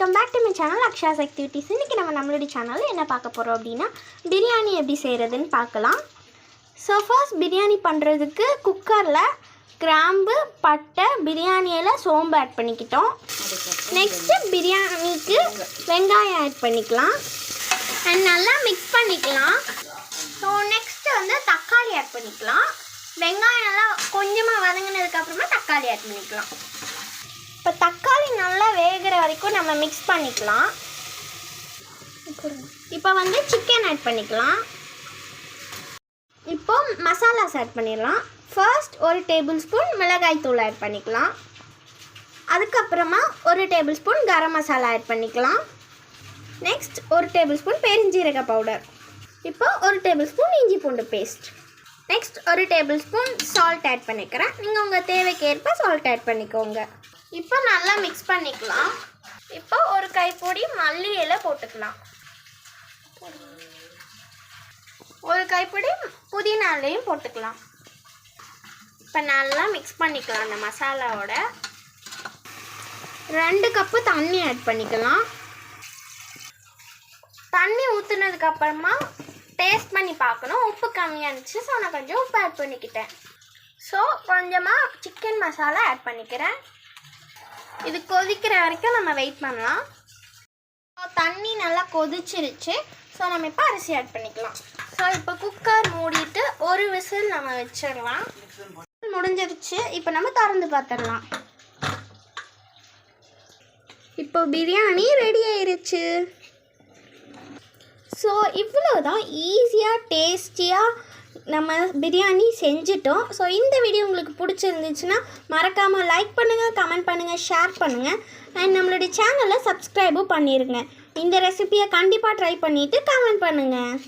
Welcome back to my channel Aksha's activities. இன்றைக்கி நம்மளுடைய சேனலில் என்ன பார்க்க போகிறோம் அப்படின்னா பிரியாணி எப்படி செய்கிறதுன்னு பார்க்கலாம். ஸோ ஃபர்ஸ்ட் பிரியாணி பண்ணுறதுக்கு குக்கரில் கிராம்பு, பட்டை, பிரியாணி இலை, சோம்பு ஆட் பண்ணிக்கிட்டோம். நெக்ஸ்ட்டு பிரியாணிக்கு வெங்காயம் ஆட் பண்ணிக்கலாம் அண்ட் நல்லா மிக்ஸ் பண்ணிக்கலாம். ஸோ நெக்ஸ்ட்டு வந்து தக்காளி ஆட் பண்ணிக்கலாம். வெங்காயம் நல்லா கொஞ்சமாக வதங்கினதுக்கப்புறமா தக்காளி ஆட் பண்ணிக்கலாம். இப்போ தக்காளி நல்லா வேகிற வரைக்கும் நம்ம மிக்ஸ் பண்ணிக்கலாம். இப்போ வந்து சிக்கன் ஆட் பண்ணிக்கலாம். இப்போ மசாலாஸ் ஆட் பண்ணிடலாம். ஃபர்ஸ்ட் 1 டேபிள் ஸ்பூன் மிளகாய் தூள் ஆட் பண்ணிக்கலாம். அதுக்கப்புறமா 1 tablespoon garam masala add பண்ணிக்கலாம். நெக்ஸ்ட் 1 டேபிள் ஸ்பூன் பெருஞ்சீரக பவுடர். இப்போ 1 டேபிள் ஸ்பூன் இஞ்சி பூண்டு paste. Next 1 tablespoon salt add பண்ணிக்கிறேன். நீங்கள் உங்கள் தேவைக்கேற்ப சால்ட் ஆட் பண்ணிக்கோங்க. இப்போ நல்லா மிக்ஸ் பண்ணிக்கலாம். இப்போ ஒரு கைப்பொடி மல்லி இலை போட்டுக்கலாம். ஒரு கைப்பொடி புதினா இலையும் போட்டுக்கலாம். இப்போ நல்லா மிக்ஸ் பண்ணிக்கலாம். அந்த மசாலாவோட 2 கப்பு தண்ணி ஆட் பண்ணிக்கலாம். தண்ணி ஊற்றுனதுக்கப்புறமா டேஸ்ட் பண்ணி பார்க்கணும். உப்பு கம்மியாக இருந்துச்சு, ஸோ நான் கொஞ்சம் உப்பு ஆட் பண்ணிக்கிட்டேன். ஸோ கொஞ்சமாக சிக்கன் மசாலா ஆட் பண்ணிக்கிறேன். இது கொதிக்கிற வரைக்கும் நம்ம வெயிட் பண்ணலாம். தண்ணி நல்லா கொதிச்சிருச்சு. ஸோ நம்ம இப்போ அரிசி ஆட் பண்ணிக்கலாம். ஸோ இப்போ குக்கர் மூடிட்டு ஒரு விசில் நம்ம வச்சிடலாம். முடிஞ்சிருச்சு. இப்போ நம்ம திறந்து பார்த்துடலாம். இப்போ பிரியாணி ரெடி ஆயிருச்சு. ஸோ இவ்வளோ தான் ஈஸியாக டேஸ்டியாக நம்ம பிரியாணி செஞ்சிட்டோம். ஸோ இந்த வீடியோ உங்களுக்கு பிடிச்சிருந்துச்சுன்னா மறக்காமல் லைக் பண்ணுங்கள், கமெண்ட் பண்ணுங்கள், ஷேர் பண்ணுங்கள் அண்ட் நம்மளுடைய சேனலை சப்ஸ்கிரைபும் பண்ணிடுங்க. இந்த ரெசிபியை கண்டிப்பாக ட்ரை பண்ணிவிட்டு கமெண்ட் பண்ணுங்கள்.